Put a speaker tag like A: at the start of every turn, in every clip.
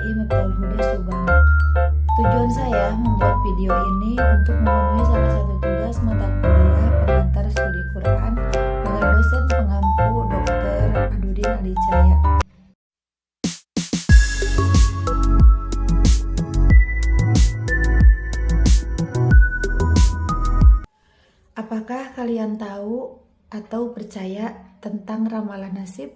A: PDI Miftaul Huda Subang. Tujuan saya membuat video ini untuk memenuhi salah satu tugas mata kuliah pengantar studi Quran dengan dosen pengampu Dr. Adudin Adicaya. Apakah kalian tahu atau percaya tentang ramalan nasib?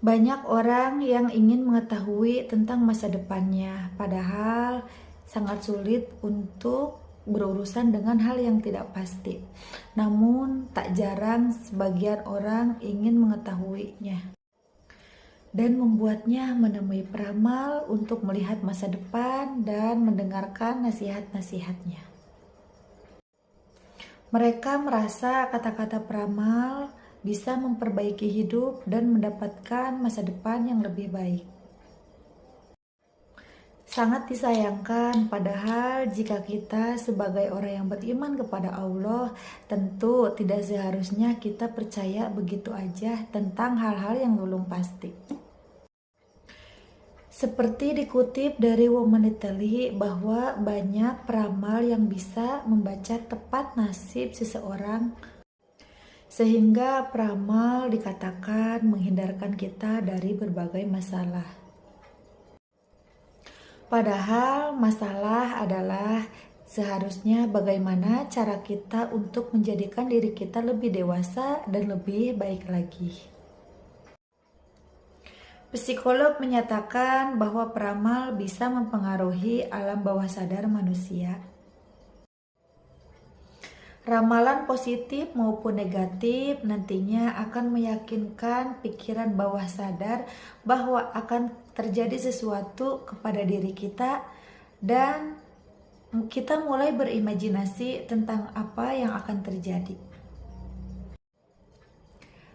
A: Banyak orang yang ingin mengetahui tentang masa depannya, padahal sangat sulit untuk berurusan dengan hal yang tidak pasti. Namun, tak jarang sebagian orang ingin mengetahuinya dan membuatnya menemui peramal untuk melihat masa depan dan mendengarkan nasihat-nasihatnya. Mereka merasa kata-kata peramal bisa memperbaiki hidup dan mendapatkan masa depan yang lebih baik. Sangat disayangkan, padahal jika kita sebagai orang yang beriman kepada Allah, tentu tidak seharusnya kita percaya begitu aja tentang hal-hal yang belum pasti. Seperti dikutip dari Woman Italy bahwa banyak peramal yang bisa membaca tepat nasib seseorang, sehingga peramal dikatakan menghindarkan kita dari berbagai masalah. Padahal masalah adalah seharusnya bagaimana cara kita untuk menjadikan diri kita lebih dewasa dan lebih baik lagi. Psikolog menyatakan bahwa peramal bisa mempengaruhi alam bawah sadar manusia. Ramalan positif maupun negatif nantinya akan meyakinkan pikiran bawah sadar bahwa akan terjadi sesuatu kepada diri kita dan kita mulai berimajinasi tentang apa yang akan terjadi.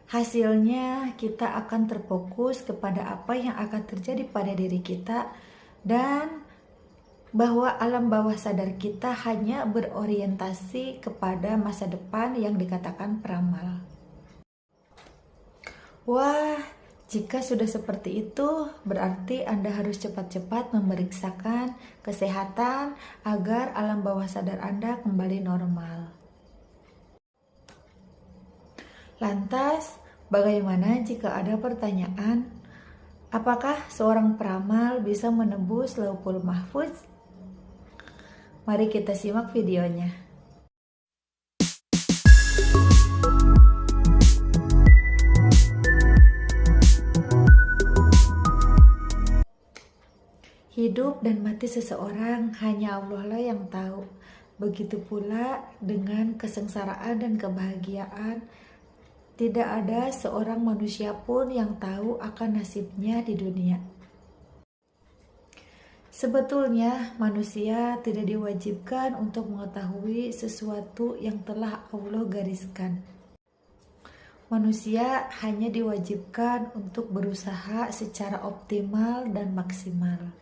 A: Hasilnya kita akan terfokus kepada apa yang akan terjadi pada diri kita dan bahwa alam bawah sadar kita hanya berorientasi kepada masa depan yang dikatakan peramal. Wah, jika sudah seperti itu, berarti Anda harus cepat-cepat memeriksakan kesehatan agar alam bawah sadar Anda kembali normal. Lantas, bagaimana jika ada pertanyaan, apakah seorang peramal bisa menembus Lauhul Mahfuz? Mari kita simak videonya. Hidup dan mati seseorang hanya Allah lah yang tahu. Begitu pula dengan kesengsaraan dan kebahagiaan. Tidak ada seorang manusia pun yang tahu akan nasibnya di dunia. Sebetulnya manusia tidak diwajibkan untuk mengetahui sesuatu yang telah Allah gariskan. Manusia hanya diwajibkan untuk berusaha secara optimal dan maksimal.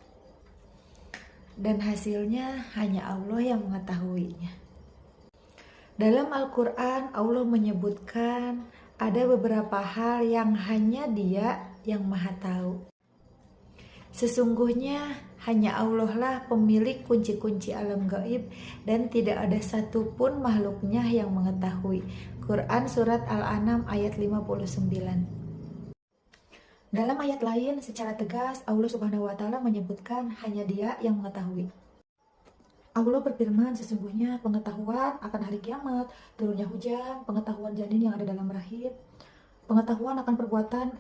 A: Dan hasilnya hanya Allah yang mengetahuinya. Dalam Al-Quran, Allah menyebutkan ada beberapa hal yang hanya Dia yang Maha Tahu. Sesungguhnya hanya Allah lah pemilik kunci-kunci alam gaib dan tidak ada satupun makhluknya yang mengetahui. Quran Surat Al-An'am ayat 59. Dalam ayat lain secara tegas Allah Subhanahu wa Ta'ala menyebutkan hanya Dia yang mengetahui. Allah berfirman, sesungguhnya pengetahuan akan hari kiamat, turunnya hujan, pengetahuan janin yang ada dalam rahim, pengetahuan akan perbuatan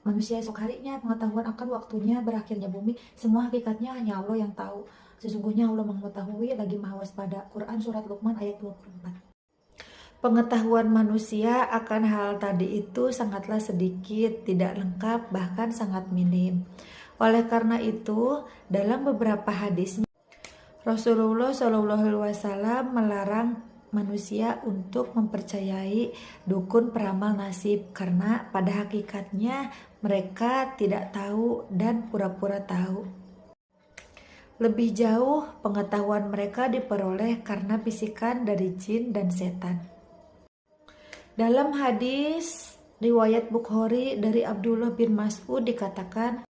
A: manusia esok harinya, pengetahuan akan waktunya berakhirnya bumi, semua hakikatnya hanya Allah yang tahu. Sesungguhnya Allah mengetahui lagi maha waspada. Quran Surat Luqman ayat 24. Pengetahuan manusia akan hal tadi itu sangatlah sedikit, tidak lengkap, bahkan sangat minim. Oleh karena itu, dalam beberapa hadisnya Rasulullah SAW melarang manusia untuk mempercayai dukun peramal nasib karena pada hakikatnya mereka tidak tahu dan pura-pura tahu. Lebih jauh, pengetahuan mereka diperoleh karena bisikan dari jin dan setan. Dalam hadis Riwayat Bukhari dari Abdullah bin Mas'ud dikatakan,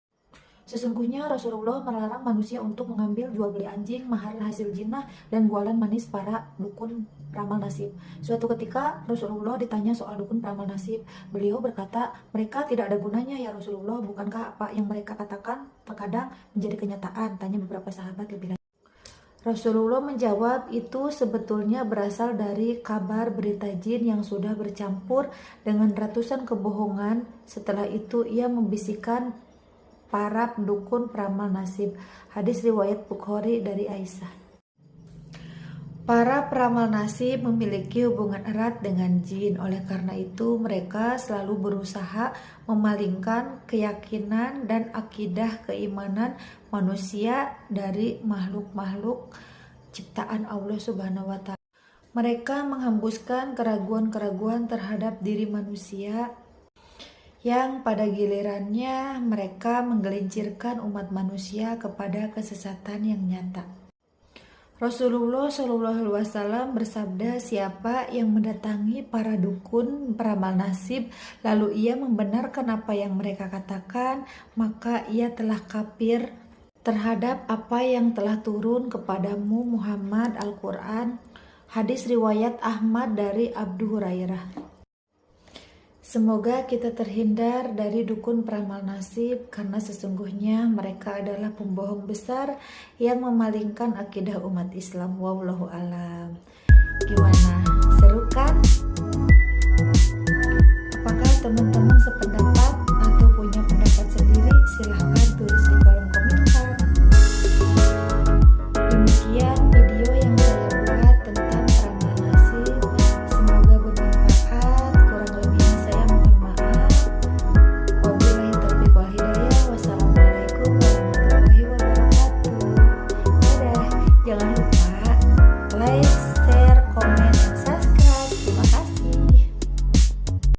A: sesungguhnya Rasulullah melarang manusia untuk mengambil jual beli anjing, mahar hasil jinah, dan bualan manis para dukun peramal nasib. Suatu ketika Rasulullah ditanya soal dukun peramal nasib. Beliau berkata, mereka tidak ada gunanya ya Rasulullah, bukankah apa yang mereka katakan terkadang menjadi kenyataan? Tanya beberapa sahabat lebih lanjut. Rasulullah menjawab, itu sebetulnya berasal dari kabar berita jin yang sudah bercampur dengan ratusan kebohongan. Setelah itu ia membisikkan para dukun peramal nasib. Hadis riwayat Bukhari dari Aisyah. Para peramal nasib memiliki hubungan erat dengan jin. Oleh karena itu mereka selalu berusaha memalingkan keyakinan dan akidah keimanan manusia dari makhluk-makhluk ciptaan Allah Subhanahu wa Ta'ala. Mereka menghembuskan keraguan-keraguan terhadap diri manusia, yang pada gilirannya mereka menggelincirkan umat manusia kepada kesesatan yang nyata. Rasulullah SAW bersabda, siapa yang mendatangi para dukun peramal nasib lalu ia membenarkan apa yang mereka katakan, maka ia telah kafir terhadap apa yang telah turun kepadamu Muhammad, Al-Quran. Hadis riwayat Ahmad dari Abu Hurairah. Semoga kita terhindar dari dukun peramal nasib, karena sesungguhnya mereka adalah pembohong besar yang memalingkan akidah umat Islam. Wallahu alam. Gimana? Seru kan? Apakah teman-teman sependapat